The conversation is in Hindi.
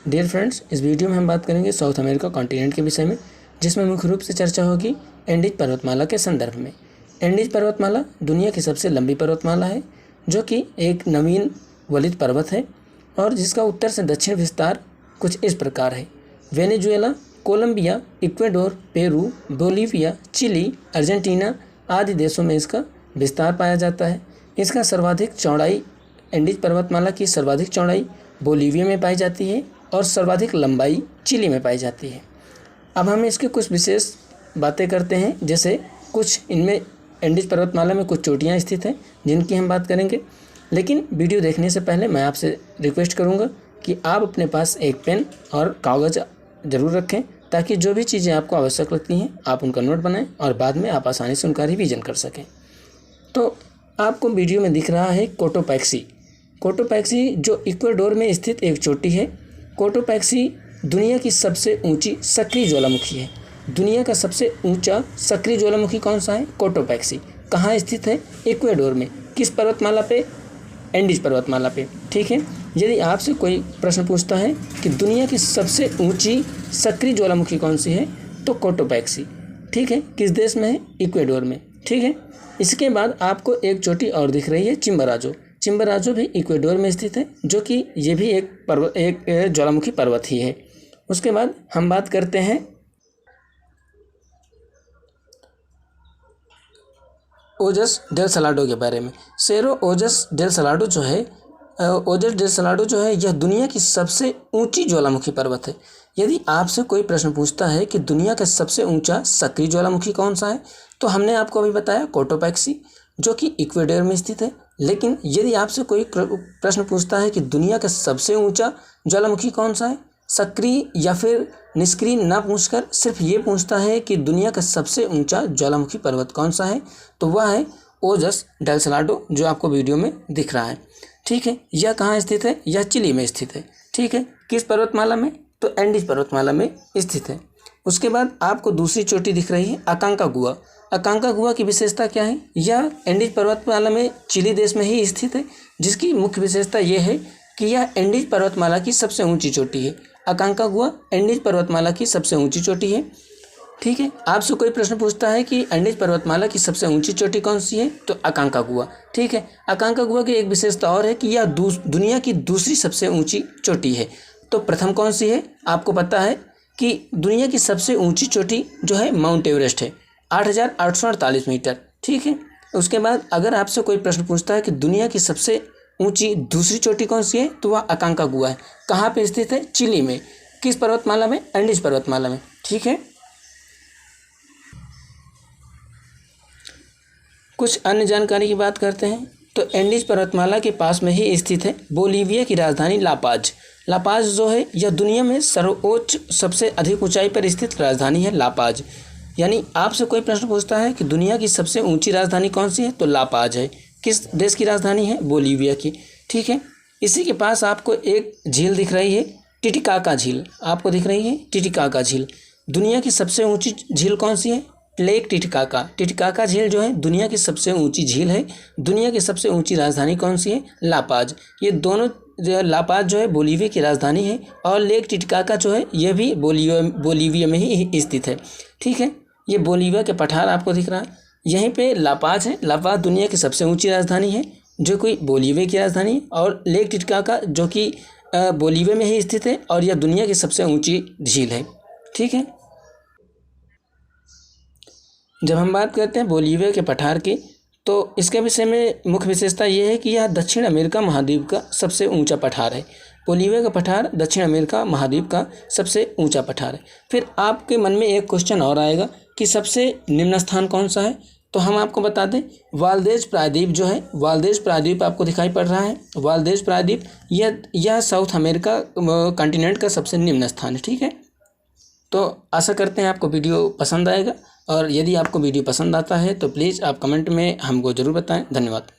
डियर फ्रेंड्स, इस वीडियो में हम बात करेंगे साउथ अमेरिका कॉन्टिनेंट के विषय में, जिसमें मुख्य रूप से चर्चा होगी एंडीज पर्वतमाला के संदर्भ में। एंडीज पर्वतमाला दुनिया की सबसे लंबी पर्वतमाला है, जो कि एक नवीन वलित पर्वत है और जिसका उत्तर से दक्षिण विस्तार कुछ इस प्रकार है। Venezuela, Colombia, Ecuador, Peru, Bolivia, Chile, Argentina आदि देशों में इसका विस्तार पाया जाता है। इसका सर्वाधिक चौड़ाई एंडीज पर्वतमाला की सर्वाधिक चौड़ाई बोलीविया में पाई जाती है और सर्वाधिक लंबाई चिली में पाई जाती है। अब हम इसके कुछ विशेष बातें करते हैं, जैसे कुछ इनमें एंडीज पर्वतमाला में कुछ चोटियां स्थित हैं जिनकी हम बात करेंगे। लेकिन वीडियो देखने से पहले मैं आपसे रिक्वेस्ट करूंगा कि आप अपने पास एक पेन और कागज़ ज़रूर रखें, ताकि जो भी चीज़ें आपको आवश्यक लगती हैं आप उनका नोट बनाएं और बाद में आप आसानी से उनका रिवीजन कर सकें। तो आपको वीडियो में दिख रहा है कोटोपैक्सी। कोटोपैक्सी जो इक्वाडोर में स्थित एक चोटी है। कोटोपैक्सी दुनिया की सबसे ऊंची सक्रिय ज्वालामुखी है। दुनिया का सबसे ऊंचा सक्रिय ज्वालामुखी कौन सा है? कोटोपैक्सी। कहाँ स्थित है? इक्वाडोर में। किस पर्वतमाला पे? एंडीज पर्वतमाला पे। ठीक है। यदि आपसे कोई प्रश्न पूछता है कि दुनिया की सबसे ऊंची सक्रिय ज्वालामुखी कौन सी है, तो कोटोपैक्सी। ठीक है। किस देश में है? इक्वाडोर में। ठीक है। इसके बाद आपको एक चोटी और दिख रही है, चिम्बराजो। चिम्बराजो भी इक्वाडोर में स्थित है, जो कि ये भी एक ज्वालामुखी पर्वत ही है। उसके बाद हम बात करते हैं ओजस डेल सलाडो के बारे में। सेरो ओजस डेल सलाडो जो है यह दुनिया की सबसे ऊंची ज्वालामुखी पर्वत है। यदि आपसे कोई प्रश्न पूछता है कि दुनिया का सबसे ऊंचा सक्रिय ज्वालामुखी कौन सा है, तो हमने आपको अभी बताया कोटोपैक्सी, जो कि इक्वाडोर में स्थित है। लेकिन यदि आपसे कोई प्रश्न पूछता है कि दुनिया का सबसे ऊंचा ज्वालामुखी कौन सा है, सक्रिय या फिर निष्क्रिय ना पूछकर सिर्फ ये पूछता है कि दुनिया का सबसे ऊंचा ज्वालामुखी पर्वत कौन सा है, तो वह है ओजस डेल सलाडो, जो आपको वीडियो में दिख रहा है। ठीक है। यह कहाँ स्थित है? यह चिली में स्थित है। ठीक है। किस पर्वतमाला में? तो एंडीज पर्वतमाला में स्थित है। उसके बाद आपको दूसरी चोटी दिख रही है, अकांकागुआ। अकांकागुआ की विशेषता क्या है? यह एंडीज पर्वतमाला में चिली देश में ही स्थित है, जिसकी मुख्य विशेषता यह है कि यह एंडीज पर्वतमाला की सबसे ऊंची चोटी है। अकांकागुआ एंडीज पर्वतमाला की सबसे ऊंची चोटी है। ठीक है। आपसे कोई प्रश्न पूछता है कि एंडीज पर्वतमाला की सबसे ऊंची चोटी कौन सी है, तो अकांकागुआ। ठीक है। अकांकागुआ की एक विशेषता और है कि यह दुनिया की दूसरी सबसे ऊंची चोटी है। तो प्रथम कौन सी है? आपको पता है कि दुनिया की सबसे ऊंची चोटी जो है माउंट एवरेस्ट है, 8,848 मीटर। ठीक है। उसके बाद अगर आपसे कोई प्रश्न पूछता है कि दुनिया की सबसे ऊंची दूसरी चोटी कौन सी है, तो वह अकांकागुआ है। कहाँ पे स्थित है? चिली में। किस पर्वतमाला में? एंडीज पर्वतमाला में। ठीक है। कुछ अन्य जानकारी की बात करते हैं, तो एंडीज पर्वतमाला के पास में ही स्थित है बोलीविया की राजधानी लापाज। लापाज जो है यह दुनिया में सर्वोच्च सबसे अधिक ऊंचाई पर स्थित राजधानी है, लापाज। यानी आपसे कोई प्रश्न पूछता है कि दुनिया की सबसे ऊंची राजधानी कौन सी है, तो लापाज है। किस देश की राजधानी है? बोलीविया की। ठीक है। इसी के पास आपको एक झील दिख रही है, टिटिकाका झील। आपको दिख रही है टिटिकाका झील। दुनिया की सबसे ऊंची झील कौन सी है? Lake Titicaca. टिटिकाका झील जो है दुनिया की सबसे ऊंची झील है। दुनिया की सबसे ऊंची राजधानी कौन सी है? लापाज। ये दोनों लापाज जो है बोलीविया की राजधानी है, और लेक टिटिकाका जो है यह भी बोलीविया में ही स्थित है। ठीक है। ये बोलीविया के पठार आपको दिख रहा है, यहीं पे लापाज है। लापाज दुनिया की सबसे ऊंची राजधानी है, जो कि बोलीविया की राजधानी है, और लेक टिटिकाका जो कि बोलीविया में ही स्थित है, और यह दुनिया की सबसे ऊंची झील है। ठीक है। जब हम बात करते हैं बोलीविया के पठार की, तो इसके विषय में मुख्य विशेषता ये है कि यह दक्षिण अमेरिका महाद्वीप का सबसे ऊंचा पठार है। बोलीविया का पठार दक्षिण अमेरिका महाद्वीप का सबसे ऊंचा पठार है। फिर आपके मन में एक क्वेश्चन और आएगा कि सबसे निम्न स्थान कौन सा है, तो हम आपको बता दें वाल्देज प्रायद्वीप जो है, वाल्देज प्रायद्वीप आपको दिखाई पड़ रहा है। वाल्देज प्रायद्वीप यह साउथ अमेरिका कॉन्टिनेंट का सबसे निम्न स्थान है। ठीक है। तो आशा करते हैं आपको वीडियो पसंद आएगा, और यदि आपको वीडियो पसंद आता है तो प्लीज़ आप कमेंट में हमको ज़रूर बताएं। धन्यवाद।